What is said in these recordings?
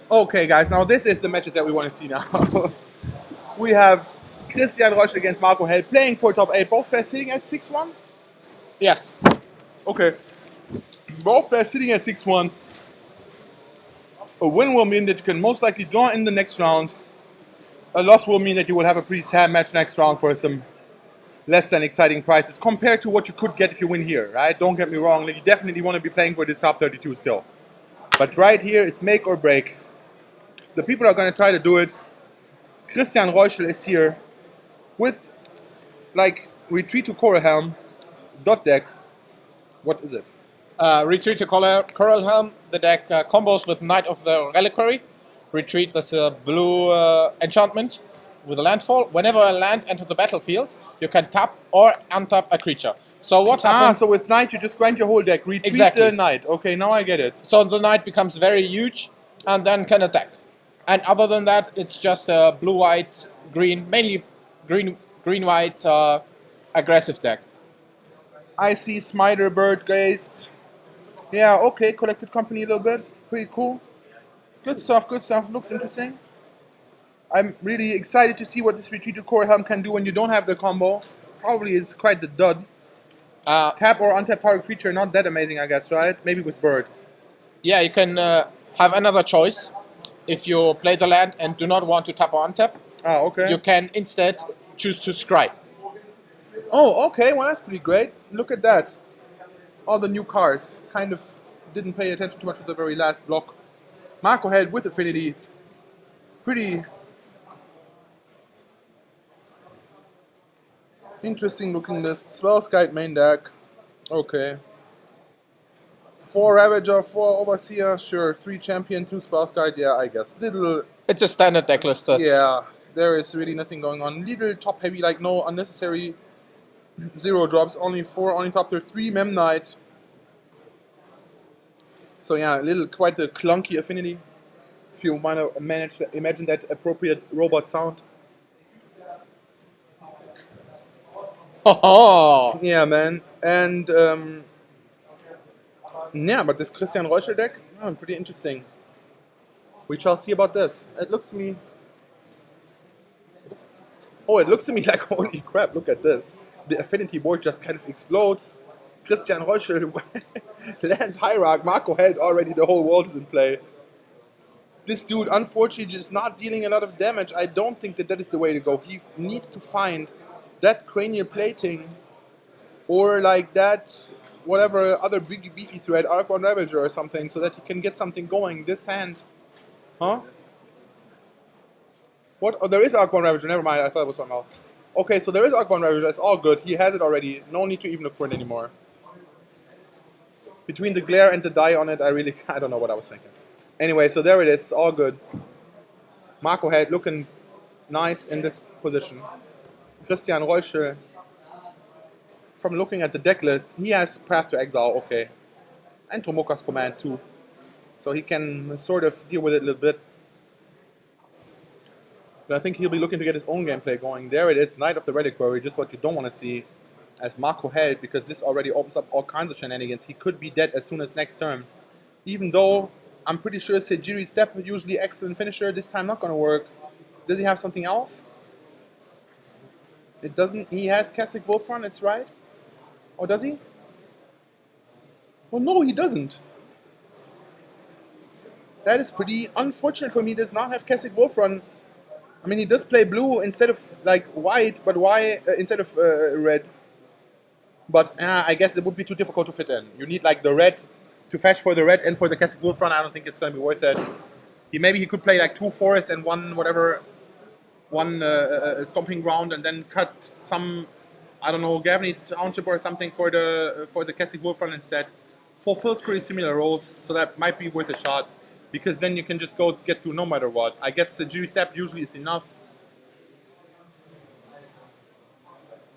Okay, guys, now this is the matches that we want to see now. We have Christian Roche against Marco Held playing for top 8. Both players sitting at 6-1? Yes. Okay. Both players sitting at 6-1. A win will mean that you can most likely draw in the next round. A loss will mean that you will have a pretty sad match next round for some less than exciting prices compared to what you could get if you win here, right? Don't get me wrong, like you definitely want to be playing for this top 32 still. But right here is make or break. The people are going to try to do it. Christian Reuschel is here with, like, retreat to Coralhelm, dot deck. What is it? Retreat to Coralhelm. The deck combos with Knight of the Reliquary. Retreat, that's a blue enchantment with a landfall. Whenever a land enters the battlefield, you can tap or untap a creature. So what happens? So with Knight you just grind your whole deck. Retreat Exactly. the Knight. Okay, now I get it. So the Knight becomes very huge and then can attack. And other than that, it's just a blue-white, green, mainly green-white aggressive deck. I see Smiter, Birdgeist. Yeah, okay, collected company a little bit. Pretty cool. Good stuff, good stuff. Looks interesting. I'm really excited to see what this Retreat to Coralhelm can do when you don't have the combo. Probably it's quite the dud. Tap or untap target creature, not that amazing, I guess, right? Maybe with Bird. Yeah, you can have another choice. If you play the land and do not want to tap or untap, Okay. you can instead choose to scry. Oh, okay, well that's pretty great. Look at that. All the new cards. Kind of didn't pay attention too much to the very last block. Marco Held with Affinity. Pretty interesting looking list. Spellskite main deck. Okay. 4 Ravager, 4 Overseer, sure. 3 Champion, 2 Spellskite, yeah, I guess. Little, It's a standard deck list. yeah, there is really nothing going on. Little top heavy, like no unnecessary 0 drops, only 4, only top tier, 3 Mem Knight. So yeah, quite a clunky Affinity. If you want to imagine that appropriate robot sound. Oh, Yeah, man. And yeah, but this Christian Reuschel deck, pretty interesting. We shall see about this. It looks to me. Oh, it looks to me like holy crap! Look at this. The Affinity board just kind of explodes. Christian Reuschel, Land Hierarch, Marco Held already. The whole world is in play. This dude, unfortunately, just not dealing a lot of damage. I don't think that is the way to go. He needs to find that cranial plating, or like that, whatever other big beefy thread, Archon Ravager or something, so that he can get something going. This hand, huh? What? Oh, there is Archon Ravager. Never mind. I thought it was something else. Okay, so there is Archon Ravager. It's all good. He has it already. No need to even look for it anymore. Between the glare and the die on it, I don't know what I was thinking. Anyway, so there it is. It's all good. Marco Held looking nice in this position. Christian Reuschel, from looking at the deck list, he has Path to Exile, okay. And Tomoka's Command too. So he can sort of deal with it a little bit. But I think he'll be looking to get his own gameplay going. There it is, Knight of the Reliquary, just what you don't want to see as Marco Held, because this already opens up all kinds of shenanigans. He could be dead as soon as next turn. Even though I'm pretty sure Sejiri Step, usually excellent finisher, this time not going to work. Does he have something else? It doesn't. He has Kasich Wolfrun, it's right. Or does he? Well, no, he doesn't. That is pretty unfortunate for me. He does not have Kasich Wolfrun. I mean, he does play blue instead of like white, but why instead of red? But I guess it would be too difficult to fit in. You need like the red to fetch for the red and for the Kasich Wolfrun. I don't think it's going to be worth it. Maybe he could play like 2 forests and one stomping ground, and then cut some, I don't know, Gavny Township or something for the Kasich Wolfrun instead. Fulfills pretty similar roles, so that might be worth a shot, because then you can just go get through no matter what. I guess the Sejiri Step usually is enough.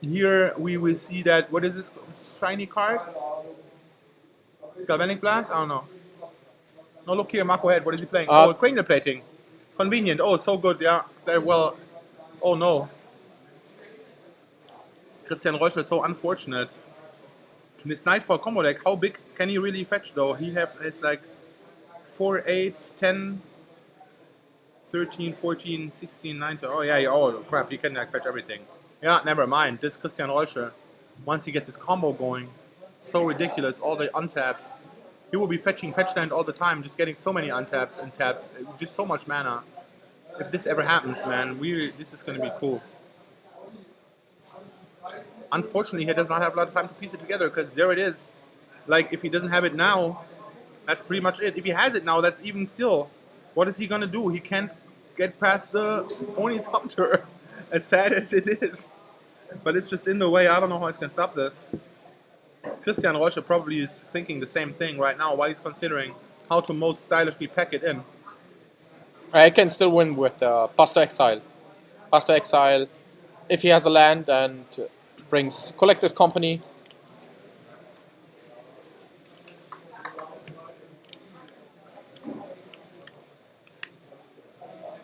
Here we will see that, what is this shiny card? Galvanic Blast? I don't know. No, look here, Marco Held, what is he playing? Cranial Plating. Convenient. Oh, so good, yeah. Well, oh no. Christian Reuschel, so unfortunate. This Nightfall combo deck, how big can he really fetch though? He has like 4, 8, 10, 13, 14, 16, 19. Oh, yeah. Oh, crap. He can like, fetch everything. Yeah, never mind. This Christian Reusche, once he gets his combo going, so ridiculous. All the untaps. He will be fetching fetch land all the time, just getting so many untaps and taps. Just so much mana. If this ever happens, man, this is going to be cool. Unfortunately, he does not have a lot of time to piece it together because there it is. Like, if he doesn't have it now, that's pretty much it. If he has it now, that's even still. What is he going to do? He can't get past the Ornithopter, as sad as it is. But it's just in the way. I don't know how he's going to stop this. Christian Reusche probably is thinking the same thing right now while he's considering how to most stylishly pack it in. I can still win with Buster Exile. Buster Exile, if he has a land and brings Collected Company.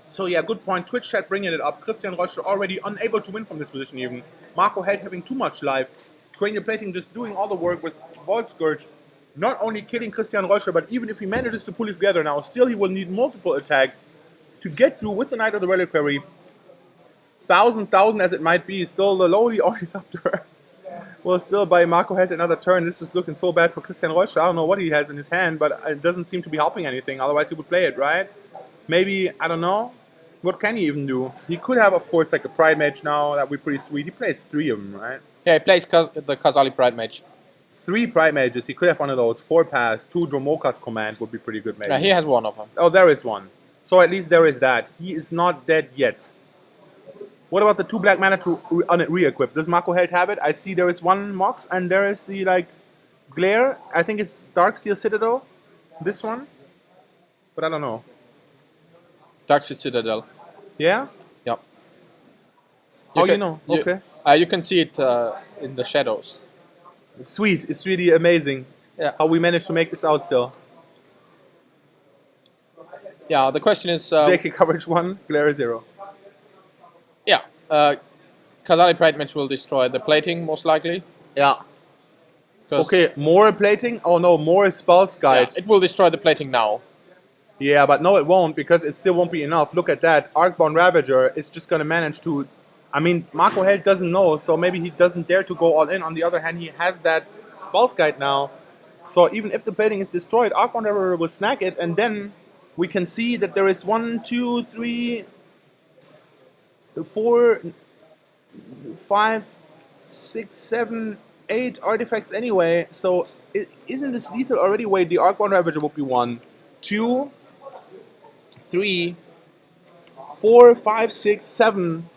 So yeah, good point. Twitch chat bringing it up. Christian Reusche already unable to win from this position even. Marco Held having too much life. Cranial Plating just doing all the work with Vault Scourge. Not only killing Christian Reusche, but even if he manages to pull it together now, still he will need multiple attacks to get through with the Knight of the Reliquary. 1,000 as it might be, still the lowly Ornithopter will still buy Marco Held another turn. This is looking so bad for Christian Reusche. I don't know what he has in his hand, but it doesn't seem to be helping anything. Otherwise he would play it, right? Maybe, I don't know. What can he even do? He could have, of course, like a Pride Mage now. That would be pretty sweet. He plays 3 of them, right? Yeah, he plays the Khazali Pride Mage. 3 Pride Mages. He could have one of those. 4 pass. 2 Dromoka's command would be pretty good, maybe. Yeah, he has one of them. Oh, there is one. So at least there is that. He is not dead yet. What about the 2 black mana to re-equip? Does Marco Held have it? I see there is 1 Mox and there is the, like, Glare. I think it's Darksteel Citadel. This one. But I don't know. Darksteel Citadel. Yeah? Yep. You know. Okay. You can see it in the shadows. Sweet. It's really amazing Yeah. how we managed to make this out still. Yeah, the question is... JK coverage 1, Glare 0. Yeah. Khazali Pride Mage will destroy the plating, most likely. Yeah. Okay, more plating? Oh no, more Spell's Guide. Yeah, it will destroy the plating now. Yeah, but no, it won't, because it still won't be enough. Look at that. Arcbound Ravager is just going to manage to... I mean, Marco Held doesn't know, so maybe he doesn't dare to go all in. On the other hand, he has that Spell's Guide now. So even if the plating is destroyed, Arcbound Ravager will snag it, and then we can see that there is 1, 2, 3, 4, 5, 6, 7, 8 artifacts anyway. So isn't this lethal already? Wait, the Arcbound Ravager would be 1, 2, 3, 4, 5, 6, 7.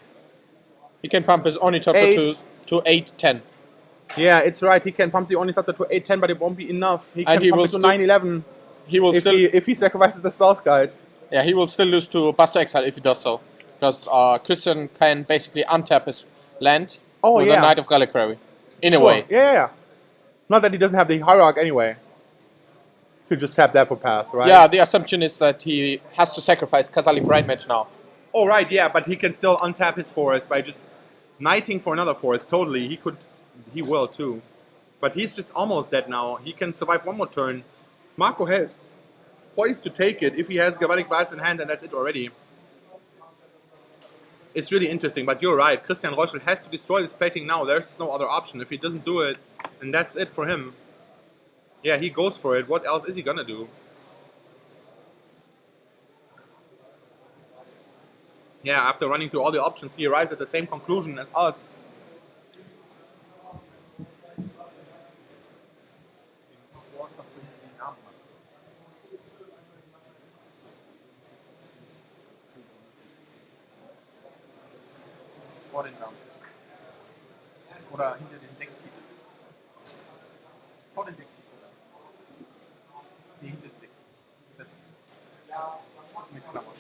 He can pump his Ornithopter to 8, 10. Yeah, it's right. He can pump the Ornithopter to 8, 10, but it won't be enough. He And can he pump will it to still- 9, 11 He will if he sacrifices the Spell's Guide. Yeah, he will still lose to Buster Exile if he does so. Because Christian can basically untap his land with yeah. the Knight of Reliquary. In a Sure. way. Yeah. Not that he doesn't have the Hierarch anyway. Could just tap that for path, right? Yeah, the assumption is that he has to sacrifice Khazali Pride Mage now. Oh, right, yeah, but he can still untap his forest by just knighting for another forest, totally. He will too. But he's just almost dead now. He can survive one more turn. Marco Held poised to take it if he has Galvanic Blast in hand, and that's it already. It's really interesting, but you're right. Christian Reusche has to destroy this plating now. There's no other option. If he doesn't do it, then that's it for him. Yeah, he goes for it. What else is he gonna do? Yeah, after running through all the options, he arrives at the same conclusion as us. Vor den Namen. Oder hinter den Decktitel. Vor den Decktitel. Nee, hinter den Decktitel. Mit Klamotten.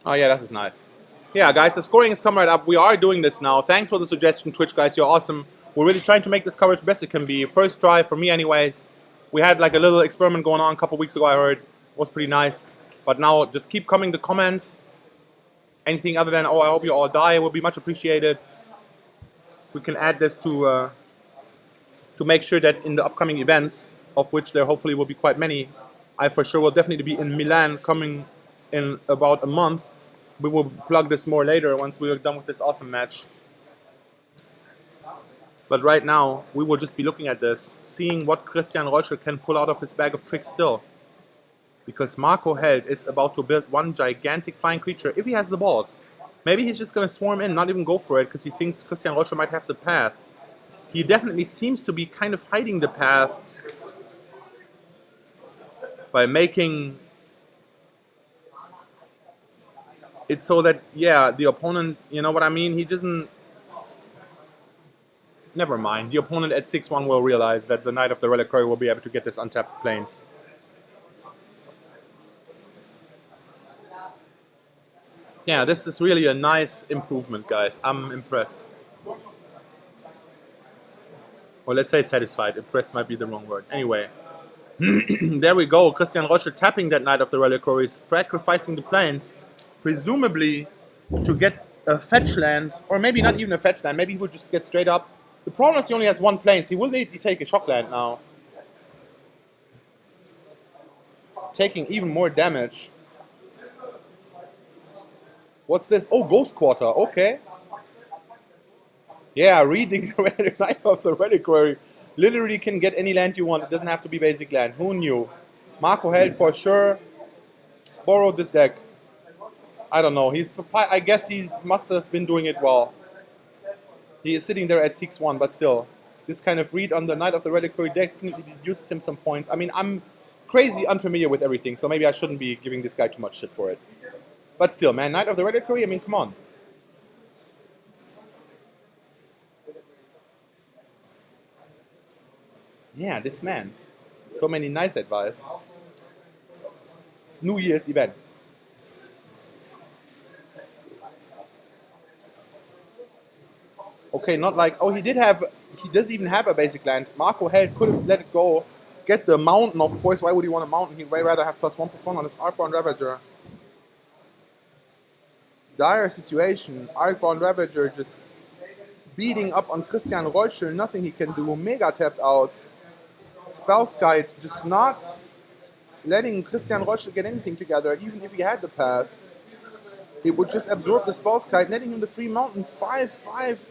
Oh yeah, this is nice. Yeah, guys, the scoring has come right up. We are doing this now. Thanks for the suggestion, Twitch guys. You're awesome. We're really trying to make this coverage the best it can be. First try for me anyways. We had like a little experiment going on a couple weeks ago, I heard. It was pretty nice. But now just keep coming the comments. Anything other than, oh, I hope you all die will be much appreciated. We can add this to make sure that in the upcoming events, of which there hopefully will be quite many, I for sure will definitely be in Milan coming in about a month. We will plug this more later once we are done with this awesome match. But right now, we will just be looking at this, seeing what Christian Reuschel can pull out of his bag of tricks still. Because Marco Held is about to build one gigantic flying creature if he has the balls. Maybe he's just going to swarm in, not even go for it, because he thinks Christian Reuschel might have the path. He definitely seems to be kind of hiding the path by making it so that, yeah, the opponent, you know what I mean? He doesn't... Never mind. The opponent at 6-1 will realize that the Knight of the Reliquary will be able to get this untapped planes. Yeah, this is really a nice improvement, guys. I'm impressed. Or let's say satisfied. Impressed might be the wrong word. Anyway. There we go. Christian Reuschel tapping that Knight of the Reliquary, sacrificing the planes, presumably to get a fetch land, or maybe not even a fetch land. Maybe he would just get straight up. The problem is he only has one plane, so he will need to take a shock land now. Taking even more damage. What's this? Oh, Ghost Quarter. Okay. Yeah, reading the Knight of the Reliquary. Literally can get any land you want. It doesn't have to be basic land. Who knew? Marco Held for sure borrowed this deck. I don't know. I guess he must have been doing it well. He is sitting there at 6-1, but still. This kind of read on the Knight of the Reliquary definitely deduces him some points. I mean, I'm crazy unfamiliar with everything, so maybe I shouldn't be giving this guy too much shit for it. But still, man, Knight of the Reliquary, I mean, come on. Yeah, this man. So many nice advice. It's New Year's event. Okay, not like, oh, he does even have a basic land. Marco Held could have let it go. Get the mountain, of course. Why would he want a mountain? He'd way rather have +1/+1 on his Arcbound Ravager. Dire situation. Arcbound Ravager just beating up on Christian Reuschel. Nothing he can do. Mega tapped out. Spellskite just not letting Christian Reuschel get anything together, even if he had the path. It would just absorb the Spellskite, netting him the free mountain. 5-5.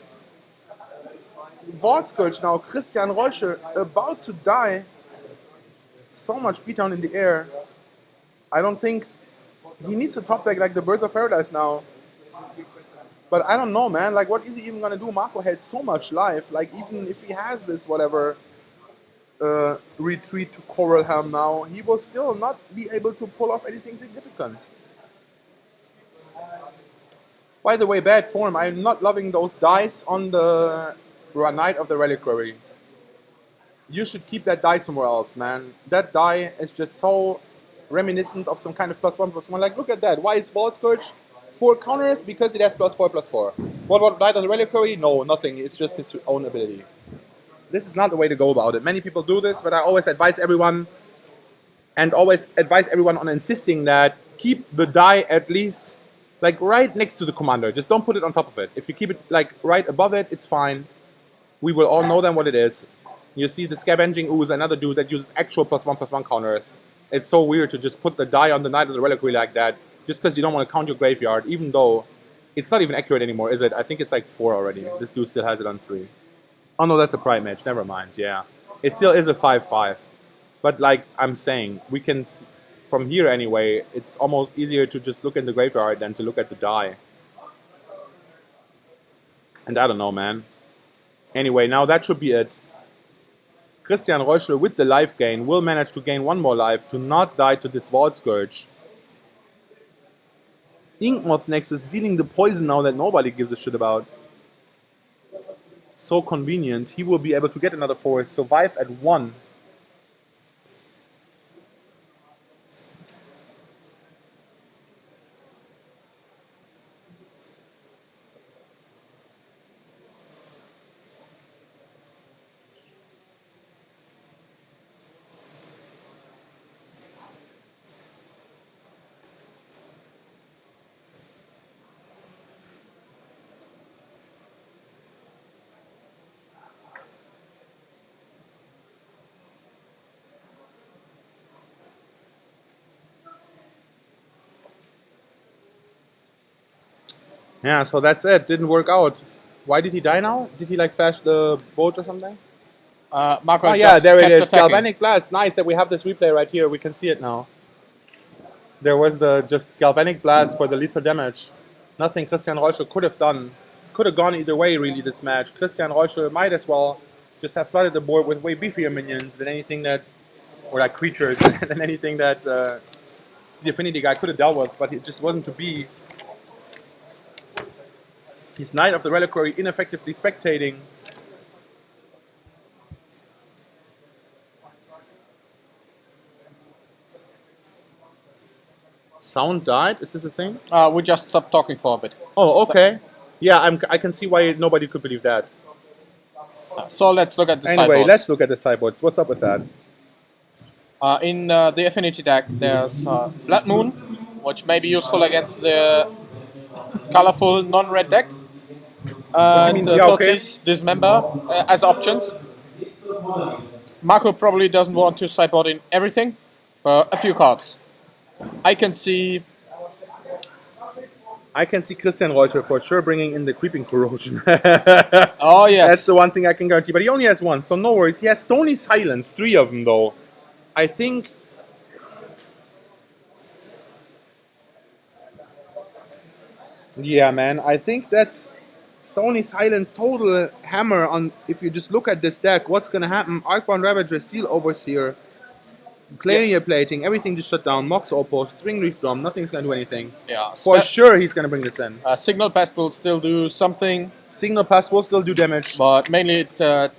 Vault Scourge now. Christian Reuschel about to die. So much beatdown in the air. I don't think he needs a top deck like the Birds of Paradise now. But I don't know, man. Like, what is he even gonna do? Marco had so much life. Like, even if he has this whatever retreat to Coralhelm now, he will still not be able to pull off anything significant. By the way, bad form. I'm not loving those dice on the Knight of the Reliquary. You should keep that die somewhere else, man. That die is just so reminiscent of some kind of +1/+1. Like, look at that. Why is Vault Scourge 4 counters? Because it has +4/+4. What about Knight of the Reliquary? No, nothing. It's just his own ability. This is not the way to go about it. Many people do this, but I always advise everyone on insisting that keep the die at least like right next to the commander. Just don't put it on top of it. If you keep it like right above it, it's fine. We will all know then what it is. You see the Scavenging Ooze, another dude that uses actual +1/+1 counters. It's so weird to just put the die on the Knight of the Reliquary like that, just because you don't want to count your graveyard, even though it's not even accurate anymore, is it? I think it's like 4 already. This dude still has it on 3. Oh no, that's a Pride Mage. Never mind. Yeah, it still is a 5/5. But like I'm saying, we can from here anyway. It's almost easier to just look in the graveyard than to look at the die. And I don't know, man. Anyway, now that should be it. Christian Reuschel with the life gain will manage to gain 1 more life to not die to this Vault Scourge. Inkmoth Nexus dealing the poison now that nobody gives a shit about. So convenient. He will be able to get another forest, survive at 1. Yeah, so that's it. Didn't work out. Why did he die now? Did he like flash the boat or something? Marco Oh yeah, just there it kept is. attacking. Galvanic Blast. Nice that we have this replay right here. We can see it now. There was the just Galvanic Blast for the lethal damage. Nothing Christian Reuschel could have done. Could have gone either way, really, this match. Christian Reuschel might as well just have flooded the board with way beefier minions than anything that, or like creatures, than anything that the Affinity guy could have dealt with, but it just wasn't to be. He's Knight of the Reliquary ineffectively spectating. Sound died? Is this a thing? We just stopped talking for a bit. Oh, okay. Yeah, I can see why nobody could believe that. So let's look at the Anyway, sideboards. let's look at the sideboards. What's up with that? In the Affinity deck, there's Blood Moon, which may be useful against the colorful non-red deck. And mean? Yeah, okay. Thoughtseized Dismember as options. Marco probably doesn't want to sideboard in everything, but a few cards. I can see Christian Reuschel for sure bringing in the Creeping Corrosion. Oh yes, That's the one thing I can guarantee. But he only has one, so no worries. He has Stony Silence, 3 of them though. I think. Yeah, man. I think that's Stony Silence total hammer on. If you just look at this deck, what's gonna happen? Arcbound Ravager, Steel Overseer, Clarion Plating, everything just shut down. Mox Outpost, Spring Reef Drum, nothing's gonna do anything. yeah. For sure, he's gonna bring this in. Signal Pest will still do something, Signal Pass will still do damage. but mainly it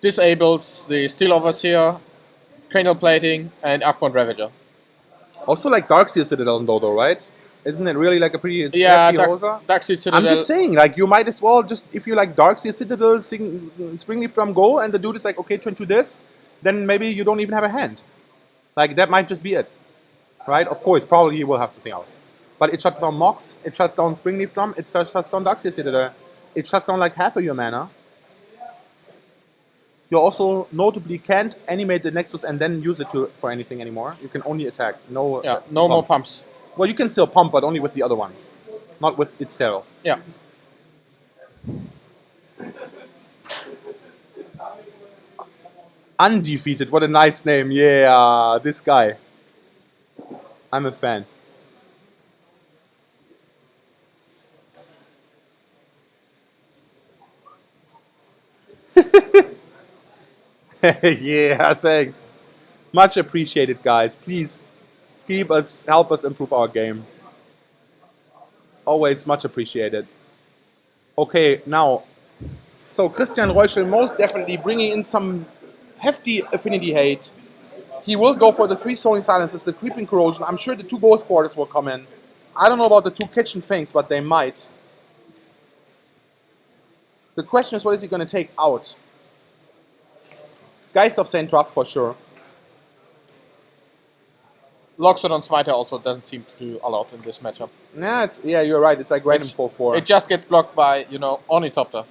disables the Steel Overseer, Cranial Plating, and Arcbound Ravager. Also, like Darkseer Citadel, though, right? Isn't it really like a pretty Yeah, hefty hoser? Darkseid Citadel. I'm just saying, like, you might as well just, if you like Darkseer Citadel, Springleaf Drum, go, and the dude is like, okay, turn to this, then maybe you don't even have a hand. Like, that might just be it. Right? Of course, probably he will have something else. But it shuts down Mox, it shuts down Springleaf Drum, it shuts down Darkseer Citadel. It shuts down like half of your mana. You also notably can't animate the Nexus and then use it for anything anymore. You can only attack. No, Yeah, no more pumps. Well, you can still pump, but only with the other one, not with itself. Yeah. Undefeated, what a nice name. Yeah, this guy. I'm a fan. Yeah, thanks. Much appreciated, guys. Please help us improve our game. Always much appreciated. Okay, now, so Christian Reuschel most definitely bringing in some hefty Affinity hate. He will go for the 3 Stony Silences, the Creeping Corrosion. I'm sure the 2 Ghost Quarters will come in. I don't know about the 2 Kitchen Fangs, but they might. The question is, what is he going to take out? Geist of St. Truff for sure. Loxodon Smiter also doesn't seem to do a lot in this matchup. Yeah, you're right. It's like random 4/4. It just gets blocked by, Ornithopter.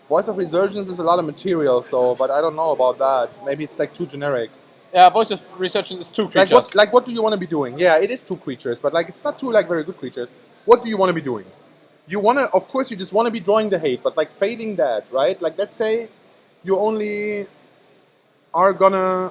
Voice of Resurgence is a lot of material, but I don't know about that. Maybe it's like too generic. Yeah, Voice of Resurgence is 2 creatures. What do you want to be doing? Yeah, it is 2 creatures, but like it's not 2 like very good creatures. What do you want to be doing? You want to, of course, you just want to be drawing the hate, but like failing that, right? Like let's say you only are gonna,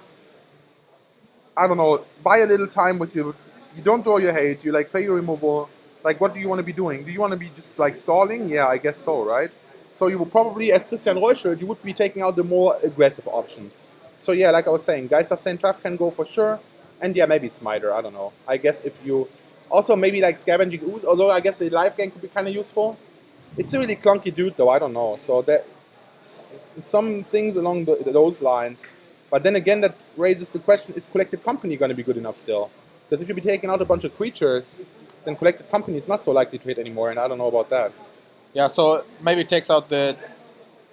I don't know, buy a little time with you. You don't draw your hate. You like play your removal. Like what do you want to be doing? Do you want to be just like stalling? Yeah, I guess so, right? So you will probably, as Christian Reuschel, you would be taking out the more aggressive options. So yeah, like I was saying, Geist of St. Truff can go for sure. And yeah, maybe Smiter, I don't know. I guess if you... Also maybe like Scavenging Ooze, although I guess the life gain could be kind of useful. It's a really clunky dude though, I don't know. So there some things along those lines. But then again, that raises the question, is Collected Company going to be good enough still? Because if you'll be taking out a bunch of creatures, then Collected Company is not so likely to hit anymore, and I don't know about that. Yeah, so maybe it takes out the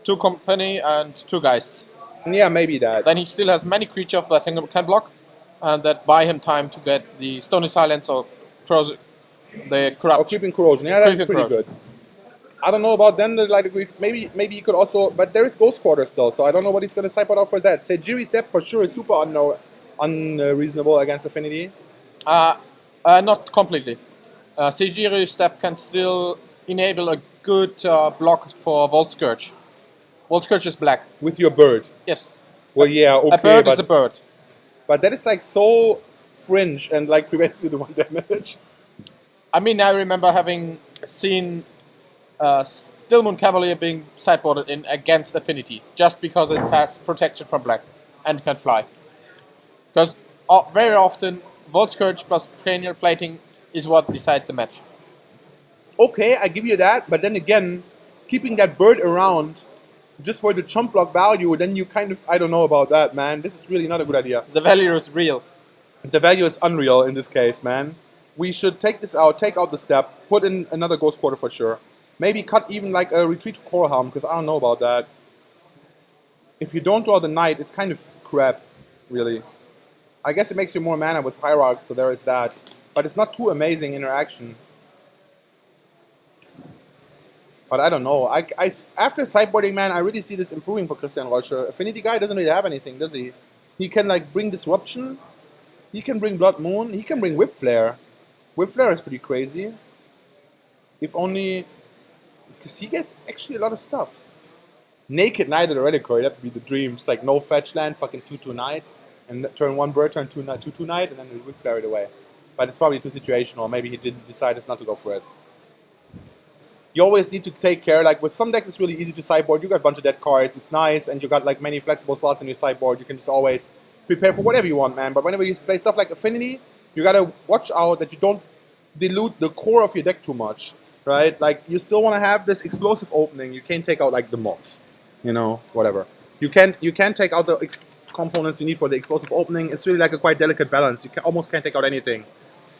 2 Company and 2 Geists. Yeah, maybe that. Then he still has many creatures that can block, and that buy him time to get the Stony Silence or the Corrupt. Or Creeping Corrosion, yeah, that's pretty good. I don't know about then, maybe he could also, but there is Ghost Quarter still, so I don't know what he's going to sideboard out for that. Sejiri Step for sure is super unreasonable against Affinity. Not completely. Sejiri Step can still enable a good block for Volt Scourge. Volt Scourge is black. With your bird. Yes. Well, yeah, okay, A bird is a bird. but that is like so fringe and like prevents you the 1 damage. I mean, I remember having seen Stillmoon Cavalier being sideboarded in against Affinity, just because it has protection from black and can fly. Because very often, Volt Scourge plus Cranial Plating is what decides the match. Okay, I give you that, but then again, keeping that bird around just for the chump block value, then you kind of, I don't know about that, man. This is really not a good idea. The value is real. The value is unreal in this case, man. We should take this out, take out the step, put in another Ghost Quarter for sure. Maybe cut even like a Retreat to Coral Helm, because I don't know about that. If you don't draw the Knight, it's kind of crap, really. I guess it makes you more mana with Hierarch, so there is that. But it's not too amazing interaction. But I don't know. After sideboarding, man, I really see this improving for Christian Rocher. Affinity guy doesn't really have anything, does he? He can like bring Disruption. He can bring Blood Moon. He can bring Whip Flare. Whip Flare is pretty crazy. If only... Because he gets actually a lot of stuff. Naked Knight of the Reliquary, that would be the dream. Just like no fetch land, fucking 2/2 Knight. And turn 1 bird, turn 2/2 Knight, and then we Whip Flare it away. But it's probably too situational. Maybe he did decide not to go for it. You always need to take care, like with some decks it's really easy to sideboard, you got a bunch of dead cards, it's nice, and you got like many flexible slots in your sideboard, you can just always prepare for whatever you want, man. But whenever you play stuff like Affinity, you gotta watch out that you don't dilute the core of your deck too much, right? Like, you still want to have this explosive opening, you can't take out like the mods, you know, whatever. You can't take out the components you need for the explosive opening, it's really like a quite delicate balance, you almost can't take out anything.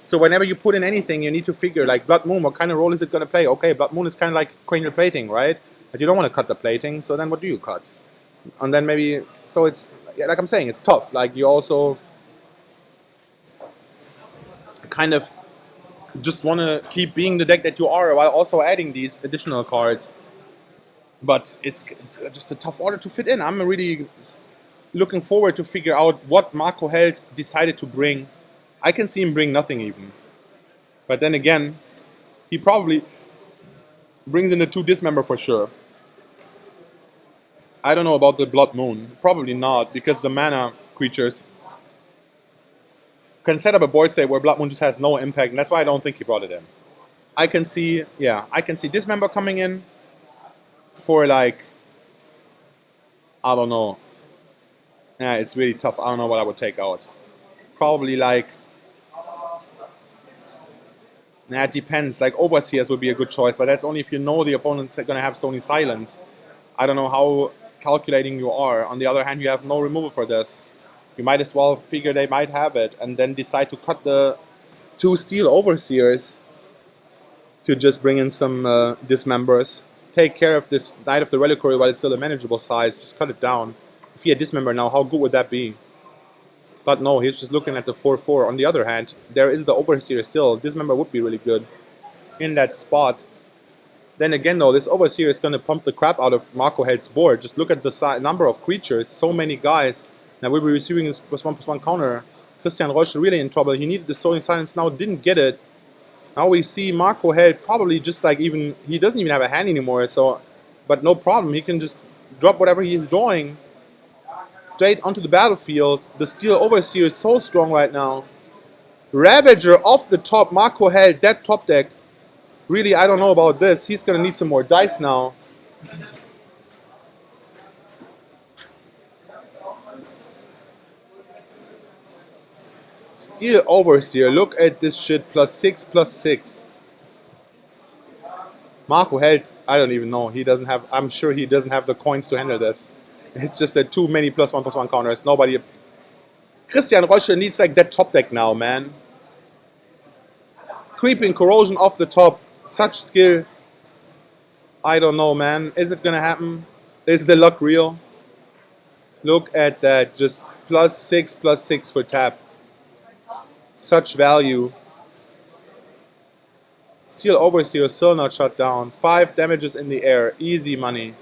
So whenever you put in anything, you need to figure, like, Blood Moon, what kind of role is it going to play? Okay, Blood Moon is kind of like cranial plating, right? But you don't want to cut the plating, so then what do you cut? And then maybe, so it's, yeah, like I'm saying, it's tough. Like, you also kind of just want to keep being the deck that you are while also adding these additional cards. But it's just a tough order to fit in. I'm really looking forward to figure out what Marco Held decided to bring. I can see him bring nothing even. But then again, he probably brings in the 2 Dismember for sure. I don't know about the Blood Moon. Probably not, because the mana creatures can set up a board state where Blood Moon just has no impact, and that's why I don't think he brought it in. I can see Dismember coming in for like, I don't know. Yeah, it's really tough. I don't know what I would take out. Probably like, it depends. Like, Overseers would be a good choice, but that's only if you know the opponent's going to have Stony Silence. I don't know how calculating you are. On the other hand, you have no removal for this. You might as well figure they might have it, and then decide to cut the 2 Steel Overseers to just bring in some Dismembers. Take care of this Knight of the Reliquary while it's still a manageable size. Just cut it down. If he had Dismember now, how good would that be? But no, he's just looking at the 4/4. On the other hand, there is the Overseer still. Dismember would be really good in that spot. Then again, though, this Overseer is going to pump the crap out of Marco Held's board. Just look at the number of creatures. So many guys. Now we'll be receiving this +1/+1 counter. Christian Roche really in trouble. He needed the Stony Silence now, didn't get it. Now we see Marco Held probably just like even... He doesn't even have a hand anymore, so... But no problem, he can just drop whatever he is drawing straight onto the battlefield. The Steel Overseer is so strong right now. Ravager off the top. Marco Held, that top deck. Really, I don't know about this. He's going to need some more dice now. Steel Overseer. Look at this shit. +6/+6. Marco Held, I don't even know. He doesn't have... I'm sure he doesn't have the coins to handle this. It's just that too many +1/+1 counters. Nobody... Christian Roche needs like that top deck now, man. Creeping Corrosion off the top. Such skill. I don't know, man. Is it gonna happen? Is the luck real? Look at that. Just +6/+6 for tap. Such value. Steel Overseer still not shut down. 5 damages in the air. Easy money.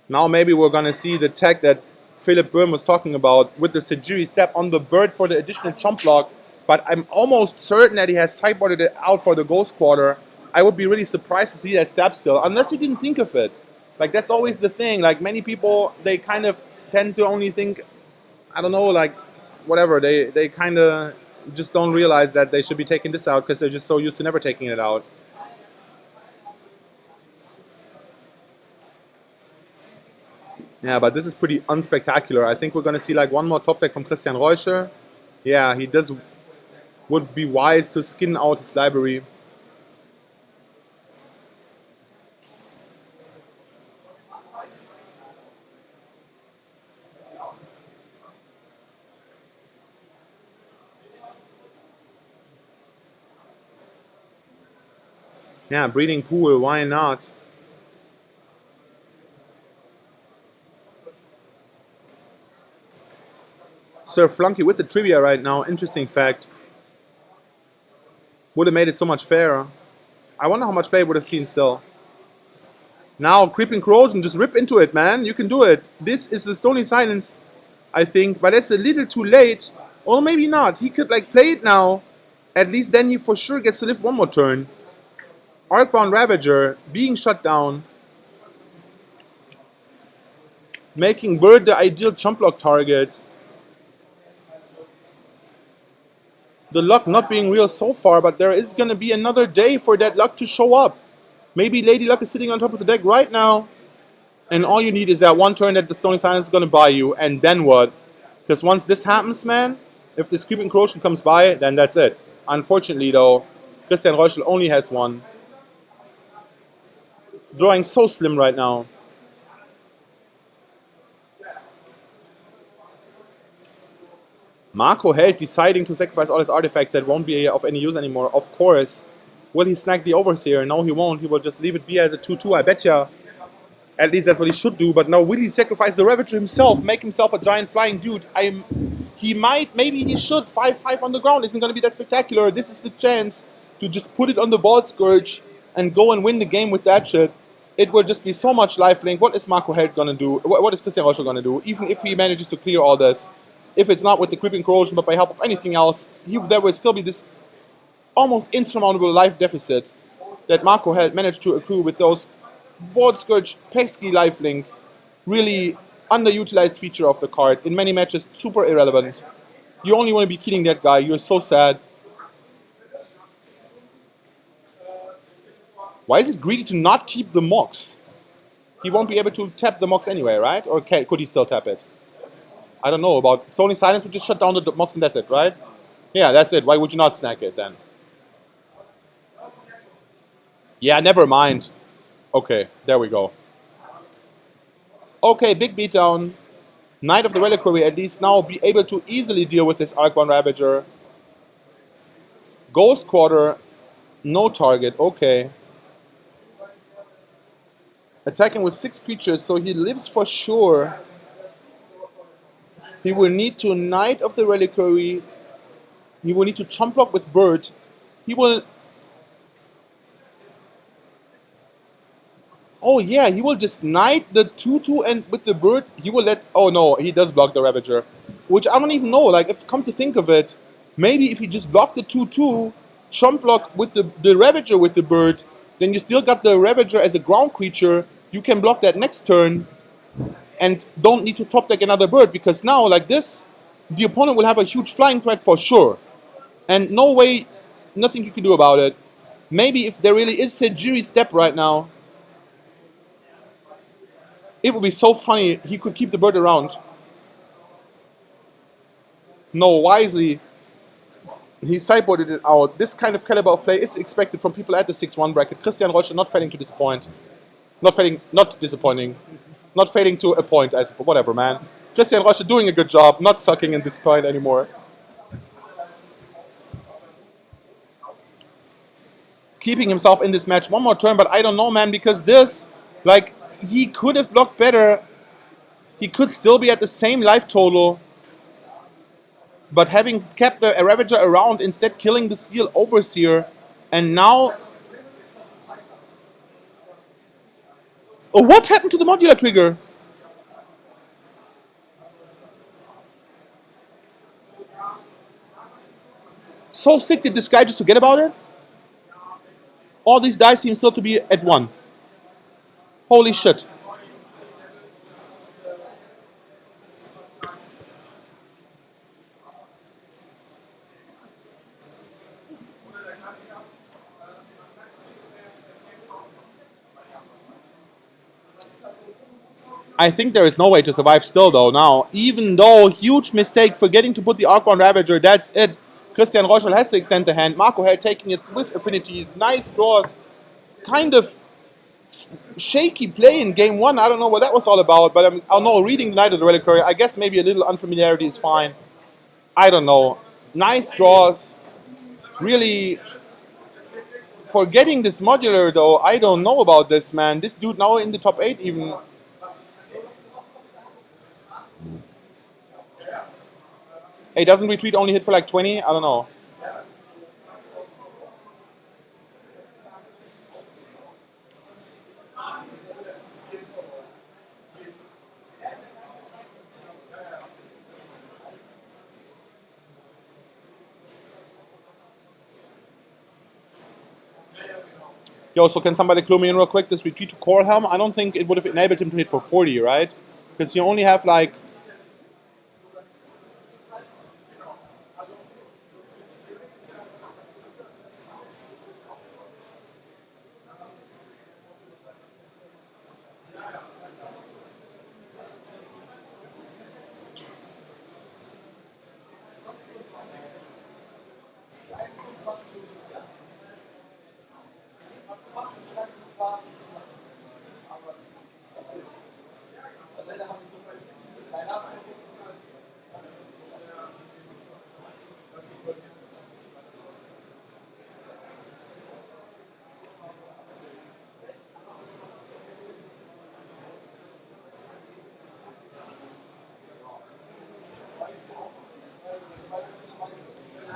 Now maybe we're gonna see the tech that Philip Böhm was talking about with the Sajiri step on the bird for the additional chump block. but I'm almost certain that he has sideboarded it out for the Ghost Quarter. I would be really surprised to see that stab still, unless he didn't think of it. Like, that's always the thing. Like, many people, they kind of tend to only think, I don't know, like, whatever. They kind of just don't realize that they should be taking this out because they're just so used to never taking it out. Yeah, but this is pretty unspectacular. I think we're going to see like one more top deck from Christian Reuscher. Yeah, he would be wise to skin out his library. Yeah, Breeding Pool, why not? Sir Flunky with the trivia right now, interesting fact. Would have made it so much fairer. I wonder how much play would have seen still. Now, Creeping Corrosion, just rip into it, man. You can do it. This is the Stony Silence, I think, but it's a little too late. Or maybe not. He could like play it now. At least then he for sure gets to live one more turn. Arcbound Ravager being shut down. Making Bird the ideal chump block target. The luck not being real so far, but there is going to be another day for that luck to show up. Maybe Lady Luck is sitting on top of the deck right now. And all you need is that one turn that the Stony Silence is going to buy you. And then what? Because once this happens, man, if this Creeping Corrosion comes by, then that's it. Unfortunately, though, Christian Reuschel only has one. Drawing so slim right now. Marco Held deciding to sacrifice all his artifacts that won't be of any use anymore. Of course. Will he snag the Overseer? No, he won't. He will just leave it be as a 2-2, I betcha. At least that's what he should do. But now will he sacrifice the Ravager himself? Make himself a giant flying dude? He might, maybe he should. 5-5 on the ground isn't going to be that spectacular. This is the chance to just put it on the Vault Scourge and go and win the game with that shit. It will just be so much lifelink. What is Marco Held going to do? What is Christian Reuschel going to do? Even if he manages to clear all this. If it's not with the Creeping Corrosion, but by help of anything else, there will still be this almost insurmountable life deficit that Marco Held managed to accrue with those Vault Scourge pesky lifelink. Really underutilized feature of the card. In many matches, super irrelevant. You only want to be killing that guy. You're so sad. Why is it greedy to not keep the Mox? He won't be able to tap the Mox anyway, right? Or could he still tap it? I don't know about Stony Silence would just shut down the Mox and that's it, right? Yeah, that's it. Why would you not snack it then? Yeah, never mind. Okay, there we go. Okay, big beatdown. Knight of the Reliquary at least now be able to easily deal with this Arcbound Ravager. Ghost Quarter, no target, okay. Attacking with 6 creatures, so he lives for sure. He will need to Knight of the Reliquary. He will need to chump block with Bird. He will... Oh yeah, he will just Knight the 2-2 and with the Bird, he will let... Oh no, he does block the Ravager. Which I don't even know, like, if come to think of it, maybe if he just blocked the 2-2, chump block with the Ravager with the Bird, then you still got the Ravager as a ground creature, you can block that next turn, and don't need to top deck another Bird, because now, like this, the opponent will have a huge flying threat for sure. And no way, nothing you can do about it. Maybe if there really is Sejiri's Step right now, it would be so funny, he could keep the Bird around. No, wisely, he sideboarded it out. This kind of caliber of play is expected from people at the 6-1 bracket. Christian Reuschel not failing to disappoint. Not disappointing. Not failing to a point, I suppose. Whatever, man. Christian Reuschel doing a good job, not sucking in this point anymore. Keeping himself in this match one more turn, but I don't know, man, because this, like, he could have blocked better. He could still be at the same life total. But having kept the Ravager around, instead killing the Steel Overseer, and now... Oh, what happened to the modular trigger? So sick, did this guy just forget about it? All these dice seem still to be at 1. Holy shit. I think there is no way to survive still though now. Even though, huge mistake, forgetting to put the Archon Ravager, that's it. Christian Reuschel has to extend the hand. Marco Held taking it with Affinity. Nice draws. Kind of shaky play in game 1. I don't know what that was all about, but I don't know, reading the Knight of the Reliquary, I guess maybe a little unfamiliarity is fine. I don't know. Nice draws. Really, forgetting this modular though, I don't know about this, man. This dude now in the top 8 even. Hey, doesn't retreat only hit for like 20? I don't know. Yo, so can somebody clue me in real quick? This retreat to Coralhelm, I don't think it would have enabled him to hit for 40, right? Because you only have like...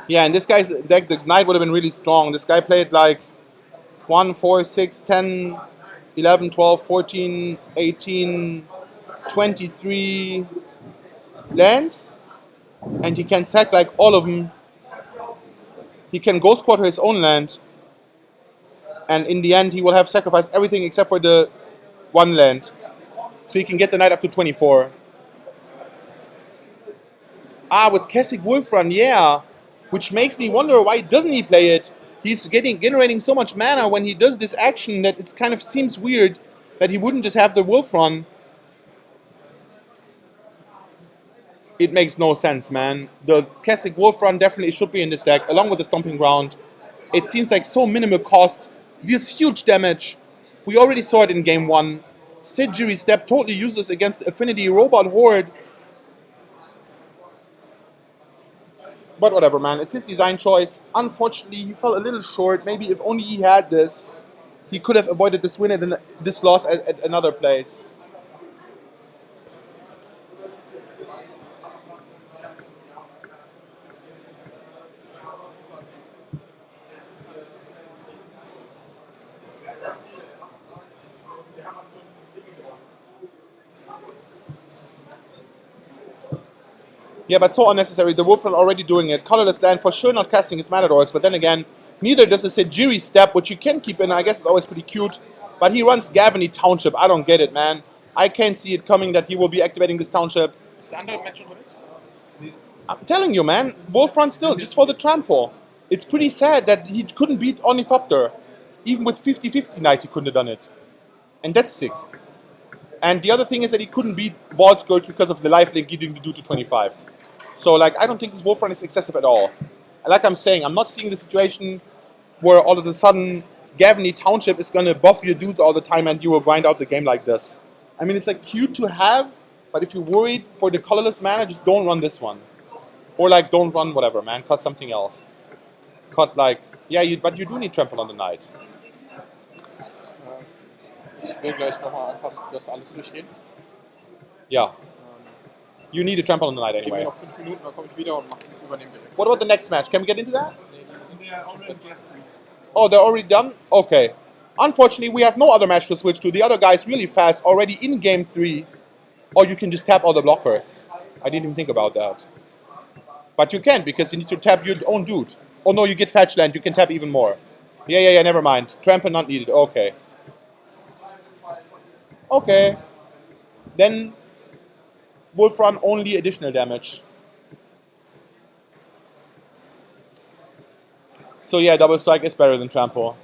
Yeah, and this guy's deck, the Knight would have been really strong. This guy played like 1, 4, 6, 10, 11, 12, 14, 18, 23 lands. And he can sack like all of them. He can Ghost Quarter his own land. And in the end, he will have sacrificed everything except for the 1 land. So he can get the Knight up to 24. Ah, with Kessig Wolfrun, yeah. Which makes me wonder why doesn't he play it? He's generating so much mana when he does this action that it kind of seems weird that he wouldn't just have the Wolfrun. It makes no sense, man. The Kessig Wolfrun definitely should be in this deck, along with the Stomping Ground. It seems like so minimal cost, deals huge damage. We already saw it in game 1. Sejiri Step totally useless against Affinity Robot Horde. But whatever, man. It's his design choice. Unfortunately, he fell a little short. Maybe if only he had this, he could have avoided this win and this loss at another place. Yeah, but so unnecessary. The Wolfrun already doing it. Colorless land for sure not casting his Mana Dorks, but then again, neither does the Sejiri Step, which you can keep in. I guess it's always pretty cute. But he runs Gavony Township. I don't get it, man. I can't see it coming that he will be activating this Township. I'm telling you, man. Wolfrun still, just for the trample. It's pretty sad that he couldn't beat Ornithopter. Even with 50-50 Knight, he couldn't have done it. And that's sick. And the other thing is that he couldn't beat Vault Scourge because of the lifelink he didn't do to 25. So, like, I don't think this Wolfrun is excessive at all. And like I'm saying, I'm not seeing the situation where all of a sudden Gavony Township is going to buff your dudes all the time and you will grind out the game like this. I mean, it's like cute to have, but if you're worried for the colorless mana, just don't run this one. Or like, don't run whatever, man. Cut something else. Cut like, yeah, but you do need Trample on the Knight. Ich will gleich nochmal einfach das alles durchgehen. Ja. You need a Trample on the Knight Gib mir anyway. noch 5 Minuten, dann komme ich wieder und übernehme direkt. What about the next match? Can we get into that? Oh, they're already done? Okay. Unfortunately, we have no other match to switch to. The other guy's really fast, already in game 3. Or you can just tap all the blockers. I didn't even think about that. But you can, because you need to tap your own dude. Oh no, you get fetch land. You can tap even more. Yeah. Never mind. Trample not needed. Okay. Okay. Then Wolf Run only additional damage. So yeah, Double Strike is better than Trample.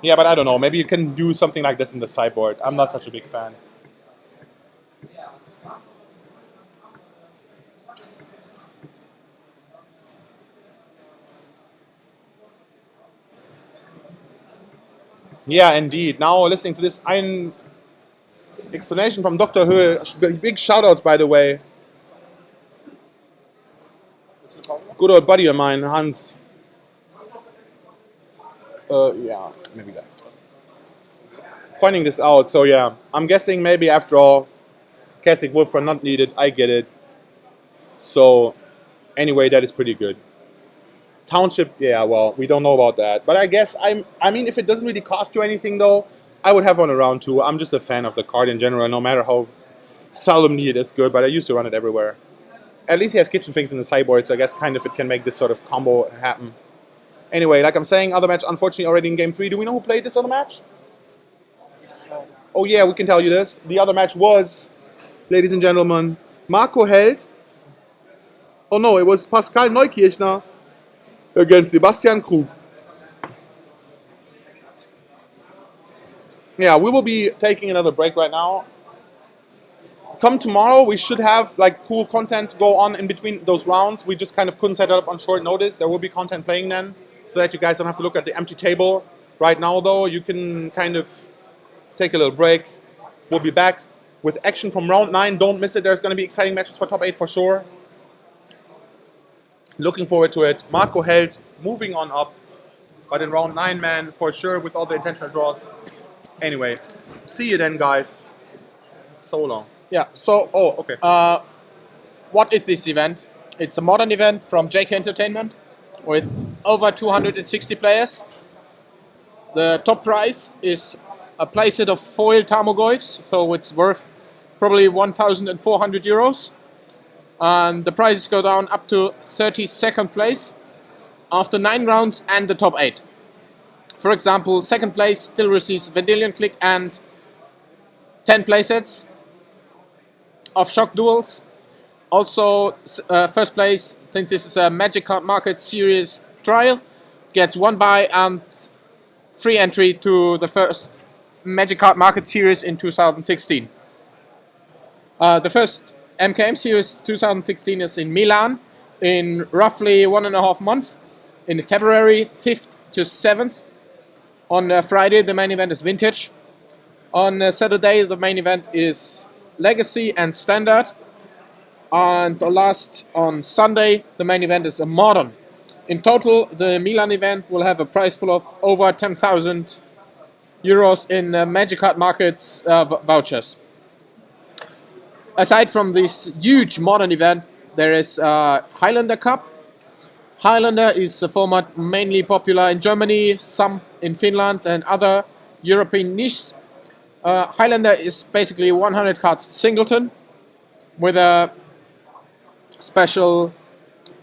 Yeah, but I don't know. Maybe you can do something like this in the sideboard. I'm not such a big fan. Yeah, indeed. Now listening to this explanation from Dr. Höhe, big shoutouts by the way. Good old buddy of mine, Hans. Yeah, maybe that. Pointing this out, so yeah, I'm guessing maybe after all, Classic Wolf Run not needed. I get it. So, anyway, that is pretty good. Township, yeah, well, we don't know about that, but I guess I mean, if it doesn't really cost you anything though, I would have one around too. I'm just a fan of the card in general, no matter how seldomly it is good. But I used to run it everywhere. At least he has kitchen things in the sideboard, so I guess kind of it can make this sort of combo happen. Anyway, like I'm saying, other match unfortunately already in game 3. Do we know who played this other match? Oh yeah, we can tell you this. The other match was, ladies and gentlemen, Marco Held. Oh no, it was Pascal Neukirchner against Sebastian Krug. Yeah, we will be taking another break right now. Come tomorrow, we should have like cool content go on in between those rounds. We just kind of couldn't set it up on short notice. There will be content playing then, so that you guys don't have to look at the empty table. Right now though, you can kind of take a little break. We'll be back with action from round 9. Don't miss it. There's going to be exciting matches for top 8 for sure. Looking forward to it. Marco Held moving on up, but in round 9, man, for sure with all the intentional draws. Anyway, see you then, guys. So long. Yeah, so Oh, okay. what is this event? It's a modern event from JK Entertainment with over 260 players. The top prize is a playset of foil Tarmogoyfs, so it's worth probably 1,400 euros. And the prizes go down up to 32nd place after 9 rounds and the top 8. For example, second place still receives Vendilion Click and 10 playsets of Shock Duels. Also, first place, since this is a Magic Card Market Series trial, gets 1 buy and free entry to the first Magic Card Market Series in 2016. The first MKM Series 2016 is in Milan in roughly 1.5 months, in February 5th to 7th. On Friday, the main event is Vintage. On Saturday, the main event is Legacy and Standard. And on Sunday, the main event is a Modern. In total, the Milan event will have a prize pool of over 10,000 euros in Magic Card Markets vouchers. Aside from this huge Modern event, there is Highlander Cup. Highlander is a format mainly popular in Germany, some in Finland and other European niches. Highlander is basically 100 cards singleton with a special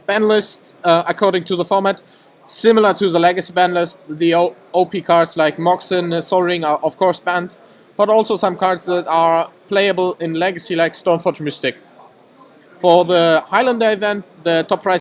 ban list according to the format, similar to the Legacy ban list. The OP cards like Moxen, Sol Ring are of course banned, but also some cards that are playable in Legacy like Stormforge Mystic. For the Highlander event, the top prize